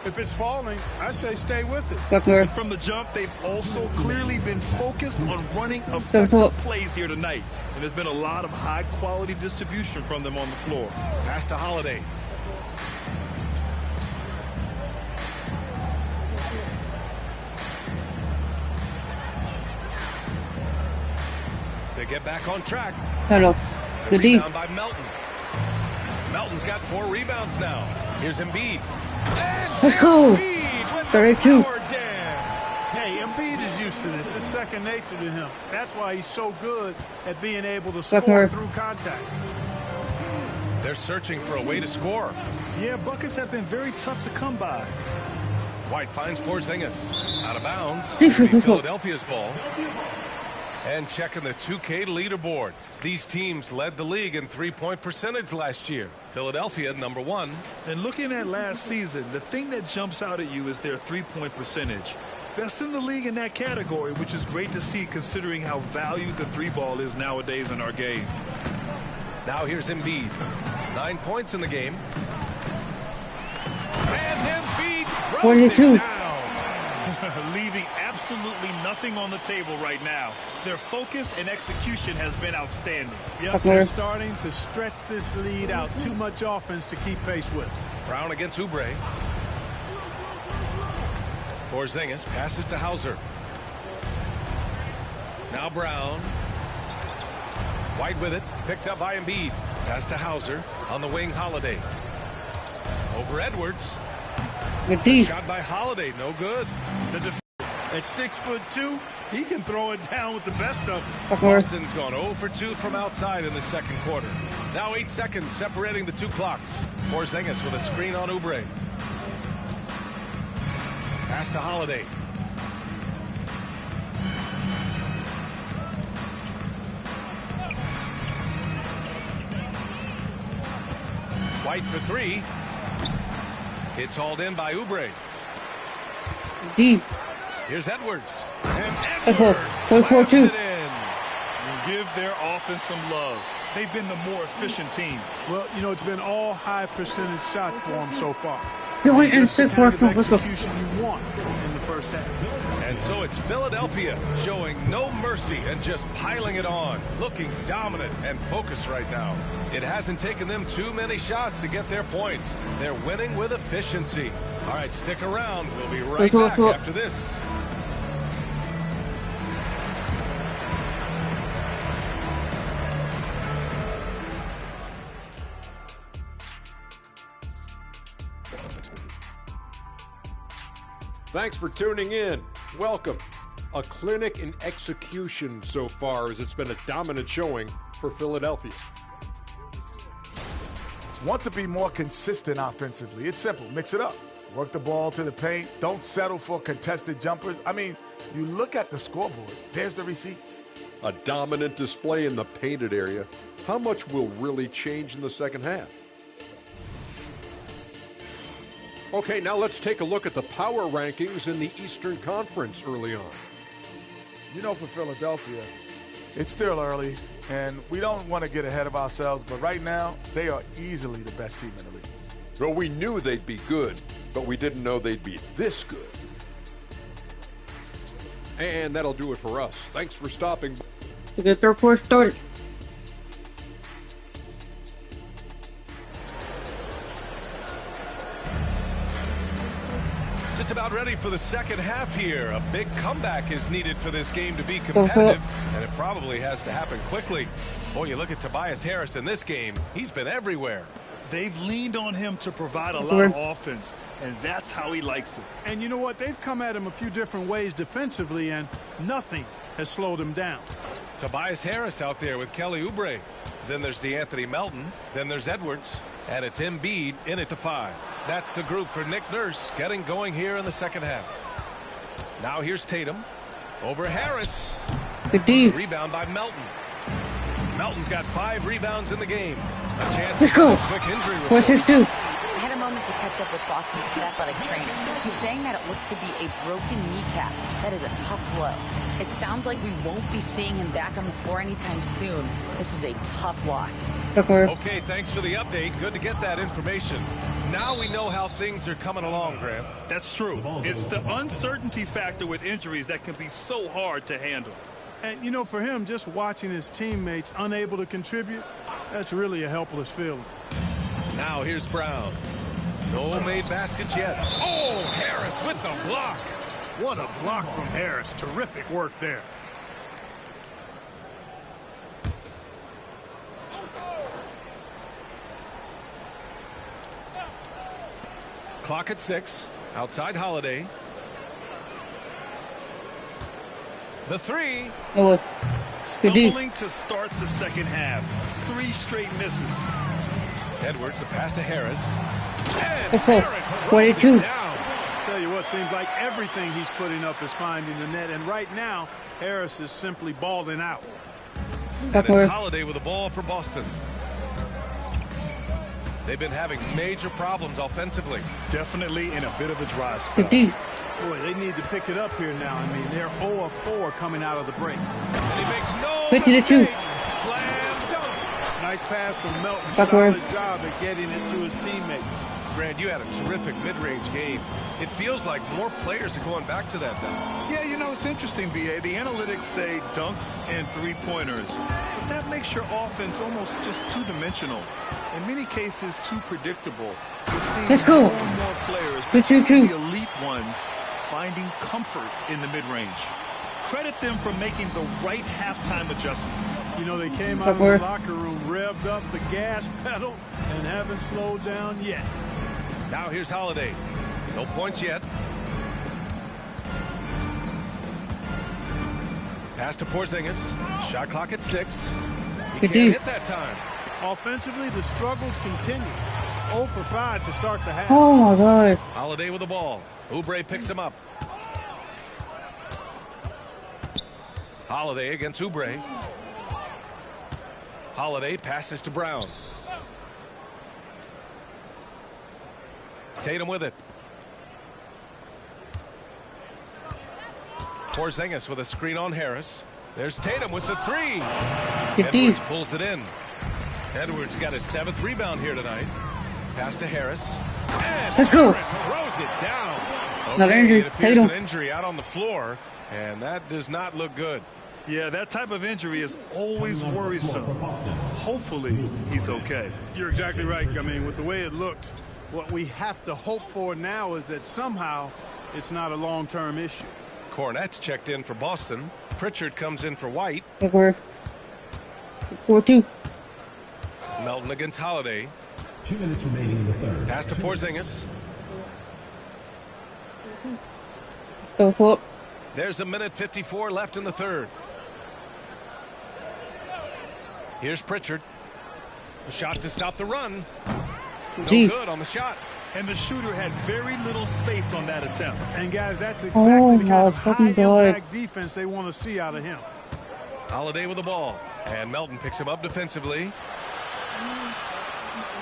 if it's falling, I say stay with it. And from the jump, they've also clearly been focused on running effective plays here tonight. And there's been a lot of high-quality distribution from them on the floor. Pass to Holiday. To get back on track. Hello. Good rebound by Melton. Melton's got 4 rebounds now. Here's Embiid. Let's go. 32. Hey, Embiid is used to this. It's second nature to him. That's why he's so good at being able to score through contact. They're searching for a way to score. Yeah, buckets have been very tough to come by. White finds Porzingis out of bounds. Philadelphia's ball. And checking the 2K leaderboard. These teams led the league in three-point percentage last year. Philadelphia, number 1. And looking at last season, the thing that jumps out at you is their three-point percentage. Best in the league in that category, which is great to see considering how valued the three ball is nowadays in our game. Now here's Embiid. 9 points in the game. And Embiid 42. Leaving absolutely nothing on the table right now. Their focus and execution has been outstanding. Yep, they're starting to stretch this lead out. Too much offense to keep pace with. Brown against Oubre. Porzingis passes to Hauser. Now Brown. White with it. Picked up by Embiid. Pass to Hauser. On the wing, Holiday. Over Edwards. Shot by Holiday. No good. At 6'2", he can throw it down with the best of them. Boston's gone 0 for 2 from outside in the second quarter. Now 8 seconds separating the two clocks. Porzingis with a screen on Oubre. Pass to Holiday. White for 3. It's hauled in by Oubre. Deep. Here's Edwards. And Edwards slams it in. Give their offense some love. They've been the more efficient team. Well, you know, it's been all high percentage shots for them so far. Going in 6 more. Let's go. Execution you want in the first half. And so it's Philadelphia showing no mercy and just piling it on, looking dominant and focused right now. It hasn't taken them too many shots to get their points. They're winning with efficiency. All right, stick around. We'll be right back after this. Thanks for tuning in. Welcome. A clinic in execution so far, as it's been a dominant showing for Philadelphia. Want to be more consistent offensively. It's simple. Mix it up. Work the ball to the paint. Don't settle for contested jumpers. I mean, you look at the scoreboard. There's the receipts. A dominant display in the painted area. How much will really change in the second half? Okay, now let's take a look at the power rankings in the Eastern Conference early on. You know, for Philadelphia, it's still early, and we don't want to get ahead of ourselves, but right now, they are easily the best team in the league. Well, we knew they'd be good, but we didn't know they'd be this good. And that'll do it for us. Thanks for stopping. To get their course started. Just about ready for the second half here. A big comeback is needed for this game to be competitive, and it probably has to happen quickly. Boy, you look at Tobias Harris in this game. He's been everywhere. They've leaned on him to provide a lot of offense, and that's how he likes it. And you know what? They've come at him a few different ways defensively, and nothing has slowed him down. Tobias Harris out there with Kelly Oubre. Then there's DeAnthony Melton. Then there's Edwards. And it's Embiid in at the 5. That's the group for Nick Nurse getting going here in the second half. Now here's Tatum. Over Harris. Good D. Rebound by Melton. Melton's got 5 rebounds in the game. A chance Let's to go. a quick injury report. 4-6-2. I had a moment to catch up with Boston's athletic trainer. He's saying that it looks to be a broken kneecap. That is a tough blow. It sounds like we won't be seeing him back on the floor anytime soon. This is a tough loss. Okay, thanks for the update. Good to get that information. Now we know how things are coming along, Grant. That's true. It's the uncertainty factor with injuries that can be so hard to handle. And, you know, for him, just watching his teammates unable to contribute, that's really a helpless feeling. Now here's Brown. No made baskets yet. Oh, Harris with the block. What a block from Harris. Terrific work there. Clock at 6. Outside Holiday. The 3. Stumbling to start the second half. 3 straight misses. Edwards, the pass to Harris. Let's go. 42. Tell you what, seems like everything he's putting up is finding the net, and right now, Harris is simply balling out. And it's Holiday with the ball for Boston. They've been having major problems offensively. Definitely in a bit of a dry spell. Boy, they need to pick it up here now. I mean, they're 0 of 4 coming out of the break. And he makes no 52. Slam dunk. Nice pass from Melton. Solid job at getting it to his teammates. Grant, you had a terrific mid-range game. It feels like more players are going back to that now. Yeah, you know, it's interesting, B.A. The analytics say dunks and three-pointers. But that makes your offense almost just two-dimensional. In many cases, too predictable. Let's go. More and more players, particularly the elite ones, finding comfort in the mid-range. Credit them for making the right halftime adjustments. You know, they came out of the locker room, revved up the gas pedal, and haven't slowed down yet. Now here's Holiday. No points yet. Pass to Porzingis. Shot clock at 6. He can't hit that time. Offensively, the struggles continue. 0 for 5 to start the half. Oh, my God. Holiday with the ball. Oubre picks him up. Holiday against Oubre. Holiday passes to Brown. Tatum with it. Porzingis with a screen on Harris. There's Tatum with the 3. Edwards pulls it in. Edwards got his 7th rebound here tonight. Pass to Harris. And let's go. Harris throws it down. Another injury. It appears an injury out on the floor, and that does not look good. Yeah, that type of injury is always worrisome. Hopefully, he's okay. You're exactly right. I mean, with the way it looked, what we have to hope for now is that somehow it's not a long-term issue. Cornette's checked in for Boston. Pritchard comes in for White. 4-2. Melton against Holiday. 2 minutes remaining in the third. Pass to Porzingis. Go for it. There's a minute 54 left in the third. Here's Pritchard. A shot to stop the run. No good on the shot. And the shooter had very little space on that attempt. And guys, that's exactly the kind of high-impact defense they want to see out of him. Holiday with the ball. And Melton picks him up defensively.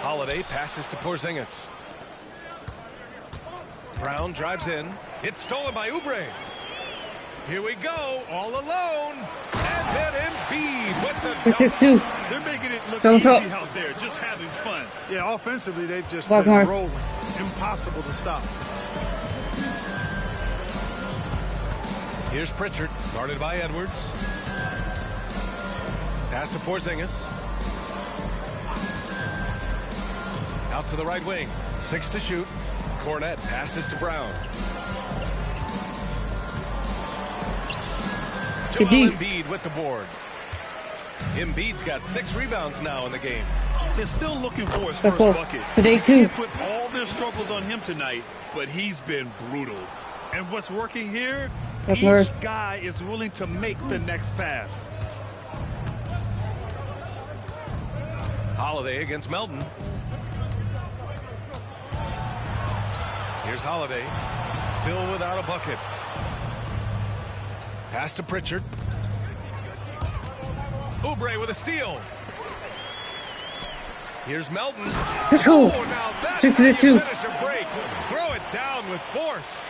Holiday passes to Porzingis. Brown drives in. It's stolen by Oubre. Here we go, all alone. And then Embiid with the dunk. They're making it look easy out there, just having fun. Yeah, offensively, they've just been rolling. Impossible to stop. Here's Pritchard, guarded by Edwards. Pass to Porzingis. Out to the right wing. 6 to shoot. Cornette passes to Brown. Joel Embiid with the board. Embiid's got 6 rebounds now in the game. They're still looking for his first bucket. Today They too. can't put all their struggles on him tonight, but he's been brutal. And what's working here? Each guy is willing to make the next pass. Holiday against Melton. Here's Holiday. Still without a bucket. Pass to Pritchard. Oubre with a steal. Here's Melton. Let's go. Oh, now that's 6 how to you 2. finish a break. Throw it down with force.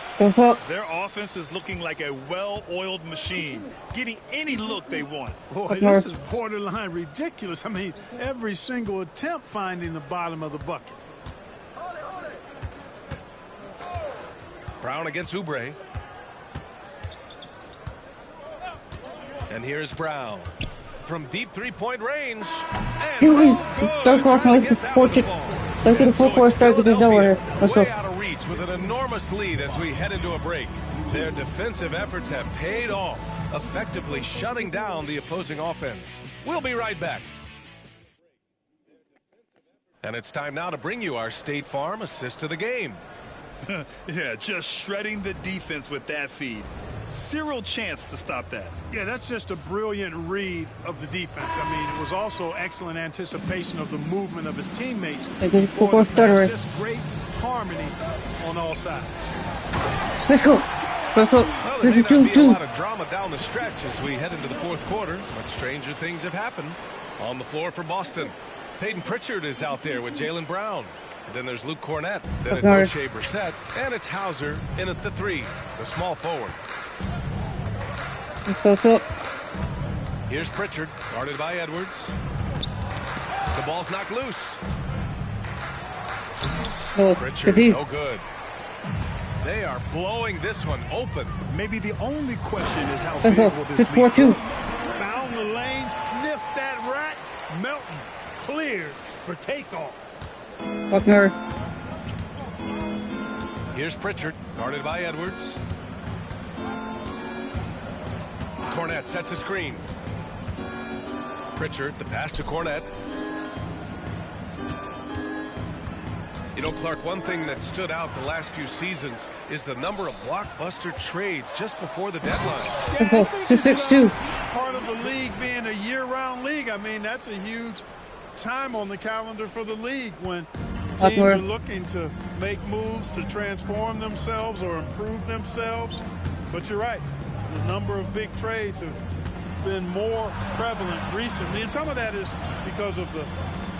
Their offense is looking like a well-oiled machine, getting any look they want. Boy, this is borderline ridiculous. I mean, every single attempt finding the bottom of the bucket. Brown against Oubre. And here's Brown. From deep three-point range. And Third quarter, let's get the full court start with the nowhere. Let's go. Way out of reach with an enormous lead as we head into a break. Their defensive efforts have paid off, effectively shutting down the opposing offense. We'll be right back. And it's time now to bring you our State Farm assist to the game. Yeah, just shredding the defense with that feed. Zero chance to stop that. Yeah, that's just a brilliant read of the defense. I mean, it was also excellent anticipation of the movement of his teammates. Just great harmony on all sides. Let's go. Well, there may not be a lot of drama down the stretch as we head into the fourth quarter, but stranger things have happened. On the floor for Boston, Peyton Pritchard is out there with Jaylen Brown. Then there's Luke Cornette. Then it's O'Shea Brissett. And it's Hauser in at the 3, the small forward. Here's Pritchard, guarded by Edwards. The ball's knocked loose. Pritchard, no good. They are blowing this one open. Maybe the only question is how big will this lead go. Found the lane, sniffed that rack. Melton cleared for takeoff. Here's Pritchard, guarded by Edwards. Cornette sets a screen. Pritchard, the pass to Cornette. You know, Clark, one thing that stood out the last few seasons is the number of blockbuster trades just before the deadline. Yeah, I think it's part of the league being a year-round league. I mean, that's a huge time on the calendar for the league when teams are looking to make moves to transform themselves or improve themselves. But you're right. The number of big trades have been more prevalent recently. And some of that is because of the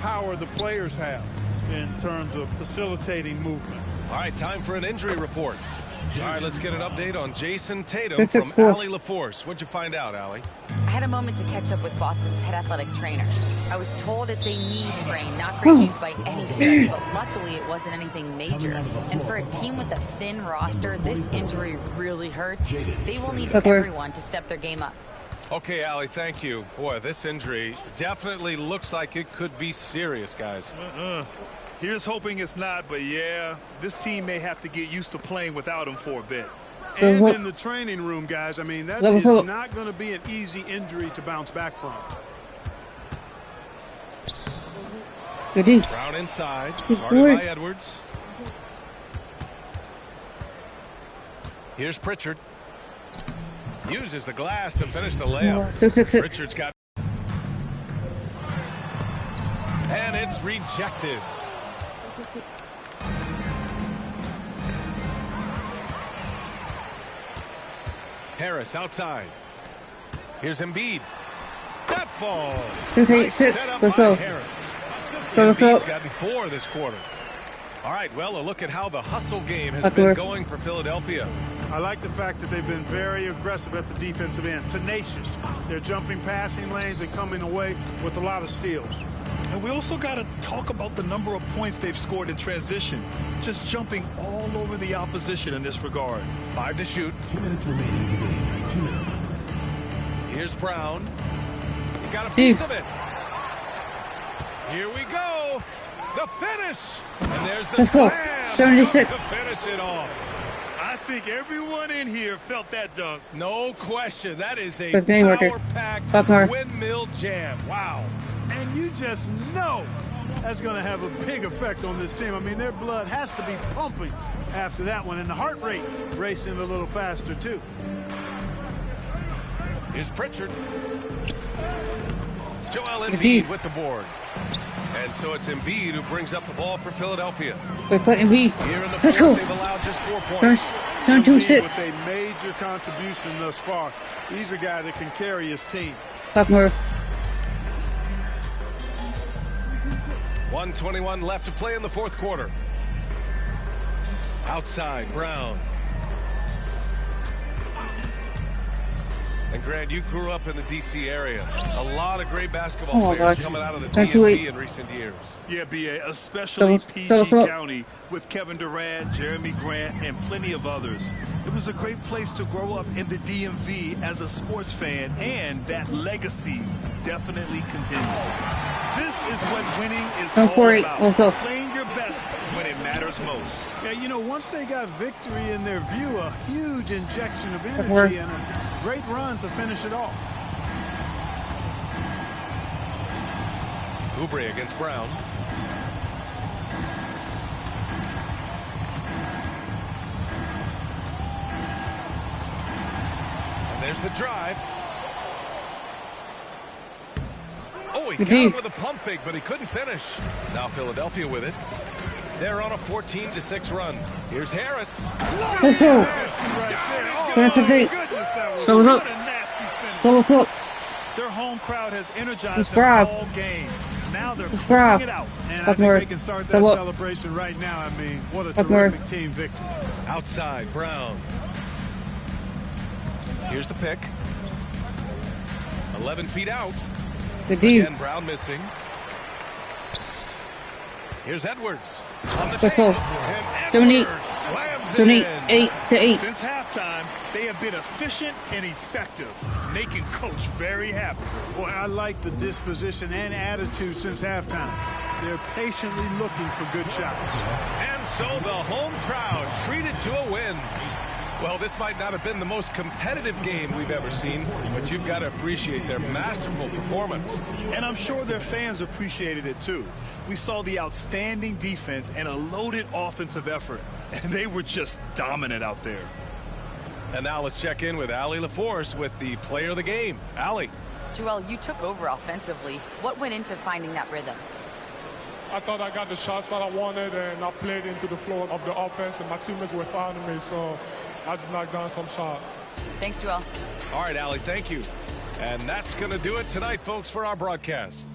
power the players have in terms of facilitating movement. All right, time for an injury report. All right, let's get an update on Jason Tatum from Allie LaForce. What'd you find out, Allie? I had a moment to catch up with Boston's head athletic trainer. I was told it's a knee sprain, not great news by any stretch, but luckily it wasn't anything major. And for a team with a thin roster, this injury really hurts. They will need everyone to step their game up. Okay, Allie, thank you. Boy, this injury definitely looks like it could be serious, guys. Here's hoping it's not, but yeah, this team may have to get used to playing without him for a bit. And in the training room, guys, I mean, that is not going to be an easy injury to bounce back from. Brown inside, guarded by Edwards. Here's Pritchard. Uses the glass to finish the layup. 666. Richards got. And it's rejected. Harris outside. Here's Embiid. That falls. 686. Let's go. Embiid's gotten 4 this quarter. All right, well, a look at how the hustle game has been going for Philadelphia. I like the fact that they've been very aggressive at the defensive end, tenacious. They're jumping passing lanes and coming away with a lot of steals. And we also got to talk about the number of points they've scored in transition, just jumping all over the opposition in this regard. 5 to shoot. 2 minutes remaining in the game. 2 minutes. Here's Brown. He got a piece of it. Here we go. The finish. And there's the slam. 76. To finish it off. I think everyone in here felt that dunk. No question. That is a power-packed windmill jam. Wow. And you just know that's going to have a big effect on this team. I mean, their blood has to be pumping after that one, and the heart rate racing a little faster, too. Here's Pritchard. Joel Embiid with the board. And so it's Embiid who brings up the ball for Philadelphia. We're putting Embiid. Here in the Let's fourth, go. they've allowed just 4 points. 7-2-6. With a major contribution thus far. He's a guy that can carry his team. Buckner. 1:21 left to play in the fourth quarter. Outside, Brown. And Grant, you grew up in the D.C. area. A lot of great basketball players coming out of the DMV in recent years. Yeah, B.A., especially PG County with Kevin Durant, Jeremy Grant, and plenty of others. It was a great place to grow up in the DMV as a sports fan, and that legacy definitely continues. This is what winning is all about. Playing your best when it matters most. Yeah, you know, once they got victory in their view, a huge injection of energy and a great run to finish it off. Oubre against Brown. And there's the drive. Oh, he got him with a pump fake, but he couldn't finish. Now Philadelphia with it. They're on a 14-6 run. Here's Harris. Let's go. That's a great. Solo hook. Solo hook. Their home crowd has energized them all game. Now they're pushing it out. And I think they can start that celebration right now. I mean, what a terrific team victory. Outside, Brown. Here's the pick. 11 feet out. Again, Brown missing. Here's Edwards. Let's go. 78. 8-8. Since halftime, they have been efficient and effective, making Coach very happy. Boy, I like the disposition and attitude since halftime. They're patiently looking for good shots. And so the home crowd treated to a win. Well, this might not have been the most competitive game we've ever seen, but you've got to appreciate their masterful performance. And I'm sure their fans appreciated it too. We saw the outstanding defense and a loaded offensive effort, and they were just dominant out there. And now let's check in with Allie LaForce with the player of the game. Allie. Joel, you took over offensively. What went into finding that rhythm? I thought I got the shots that I wanted, and I played into the flow of the offense, and my teammates were fouling me, so I just knocked down some shots. Thanks, Joel. All right, Allie, thank you. And that's going to do it tonight, folks, for our broadcast.